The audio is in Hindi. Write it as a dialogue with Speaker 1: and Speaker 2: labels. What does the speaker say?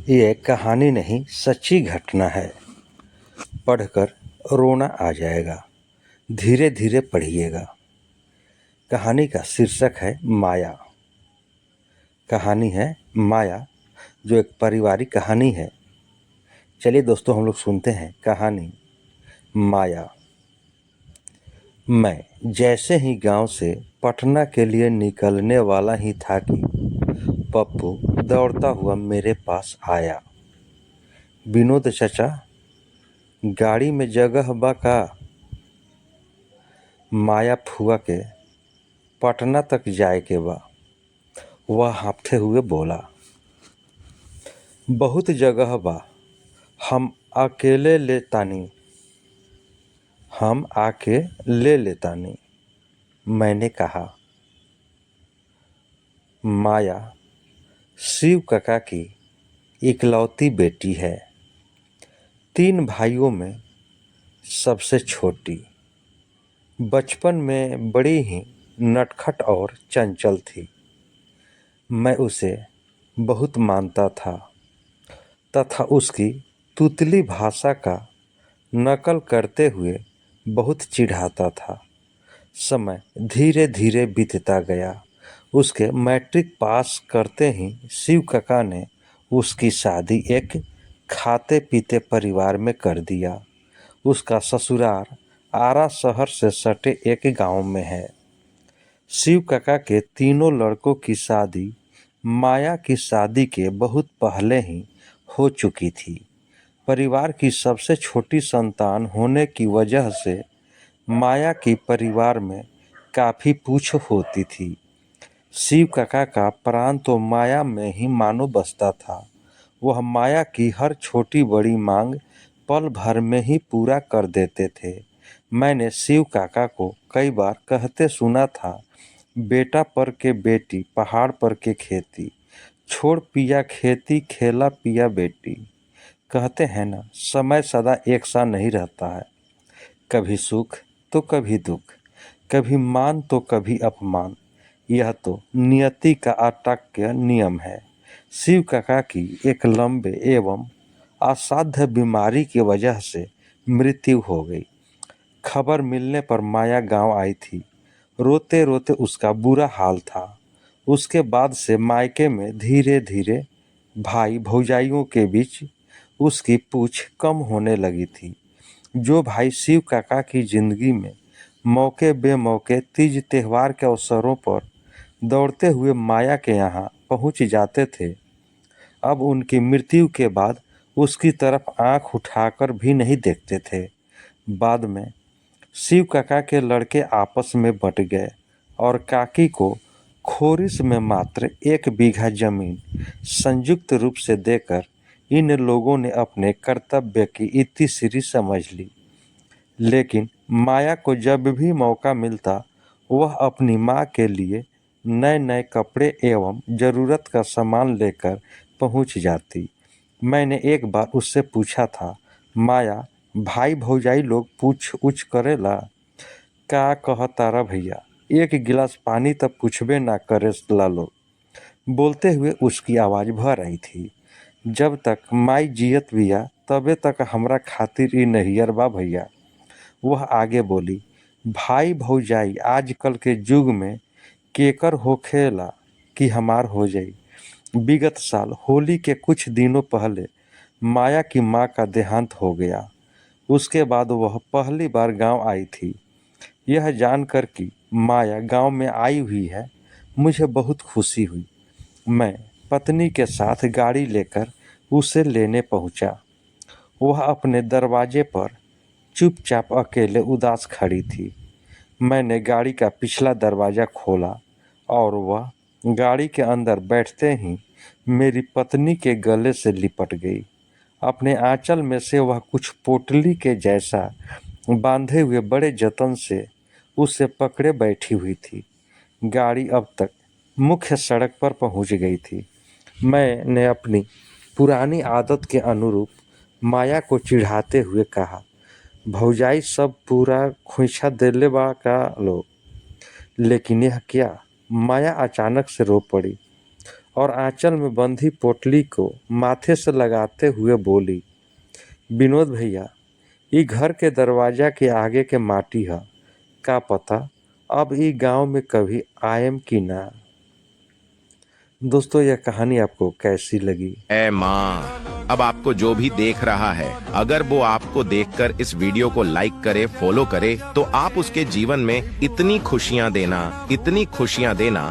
Speaker 1: ये कहानी नहीं, सच्ची घटना है। पढ़कर रोना आ जाएगा। धीरे धीरे पढ़िएगा। कहानी का शीर्षक है माया। कहानी है माया, जो एक पारिवारिक कहानी है। चलिए दोस्तों, हम लोग सुनते हैं कहानी माया। मैं जैसे ही गांव से पटना के लिए निकलने वाला ही था कि पप्पू दौड़ता हुआ मेरे पास आया। विनोद चाचा, गाड़ी में जगह बा का? माया फुआ के पटना तक जाए के बा, वह हाँफते हुए बोला। बहुत जगह बा, हम अकेले ले तानी। हम आके ले लेतानी, मैंने कहा। माया शिव काका की इकलौती बेटी है। 3 भाइयों में सबसे छोटी। बचपन में बड़ी ही नटखट और चंचल थी। मैं उसे बहुत मानता था तथा उसकी तुतली भाषा का नकल करते हुए बहुत चिढ़ाता था। समय धीरे धीरे बीतता गया। उसके मैट्रिक पास करते ही शिव काका ने उसकी शादी एक खाते पीते परिवार में कर दिया। उसका ससुराल आरा शहर से सटे एक गांव में है। शिव काका के तीनों लड़कों की शादी माया की शादी के बहुत पहले ही हो चुकी थी। परिवार की सबसे छोटी संतान होने की वजह से माया की परिवार में काफ़ी पूछ होती थी। शिव काका का प्राण तो माया में ही मानो बसता था। वह माया की हर छोटी बड़ी मांग पल भर में ही पूरा कर देते थे। मैंने शिव काका को कई बार कहते सुना था, बेटा पर के बेटी, पहाड़ पर के खेती, छोड़ पिया खेती, खेला पिया बेटी। कहते हैं ना, समय सदा एक सा नहीं रहता है। कभी सुख तो कभी दुख, कभी मान तो कभी अपमान। यह तो नियति का अटक्य नियम है। शिव काका की एक लंबे एवं असाध्य बीमारी की वजह से मृत्यु हो गई। खबर मिलने पर माया गांव आई थी। रोते रोते उसका बुरा हाल था। उसके बाद से मायके में धीरे धीरे भाई भौजाइयों के बीच उसकी पूछ कम होने लगी थी। जो भाई शिव काका की जिंदगी में मौके बेमौके तीज त्योहार के अवसरों पर दौड़ते हुए माया के यहाँ पहुँच जाते थे, अब उनकी मृत्यु के बाद उसकी तरफ आंख उठाकर भी नहीं देखते थे। बाद में शिव काका के लड़के आपस में बट गए और काकी को खोरिस में मात्र 1 बीघा जमीन संयुक्त रूप से देकर इन लोगों ने अपने कर्तव्य की इतिश्री समझ ली। लेकिन माया को जब भी मौका मिलता, वह अपनी माँ के लिए नए नए कपड़े एवं ज़रूरत का सामान लेकर पहुँच जाती। मैंने एक बार उससे पूछा था, माया, भाई भौजाई लोग पूछ उछ करेला का? कहतारा भैया, 1 गिलास पानी तब पूछबे ना करे ला लोग। बोलते हुए उसकी आवाज़ भर आई थी। जब तक माई जियत बिया तबे तक हमरा खातिर ई नहियर बा भैया। वह आगे बोली, भाई भौजाई आजकल के युग में केकर होखेला कि हमार हो जाई। विगत साल होली के कुछ दिनों पहले माया की माँ का देहांत हो गया। उसके बाद वह पहली बार गांव आई थी। यह जानकर कि माया गांव में आई हुई है, मुझे बहुत खुशी हुई। मैं पत्नी के साथ गाड़ी लेकर उसे लेने पहुंचा। वह अपने दरवाजे पर चुपचाप अकेले उदास खड़ी थी। मैंने गाड़ी का पिछला दरवाज़ा खोला और वह गाड़ी के अंदर बैठते ही मेरी पत्नी के गले से लिपट गई। अपने आंचल में से वह कुछ पोटली के जैसा बांधे हुए बड़े जतन से उसे पकड़े बैठी हुई थी। गाड़ी अब तक मुख्य सड़क पर पहुंच गई थी। मैंने अपनी पुरानी आदत के अनुरूप माया को चिढ़ाते हुए कहा, भौजाई सब पूरा खोइछा देले बा का लो। लेकिन यह क्या? माया अचानक से रो पड़ी और आंचल में बंधी पोटली को माथे से लगाते हुए बोली, विनोद भैया, ई घर के दरवाजा के आगे के माटी है, का पता अब ई गांव में कभी आयम की ना। दोस्तों, यह कहानी आपको कैसी लगी?
Speaker 2: ऐ माँ, अब आपको जो भी देख रहा है, अगर वो आपको देखकर इस वीडियो को लाइक करे, फॉलो करे, तो आप उसके जीवन में इतनी खुशियां देना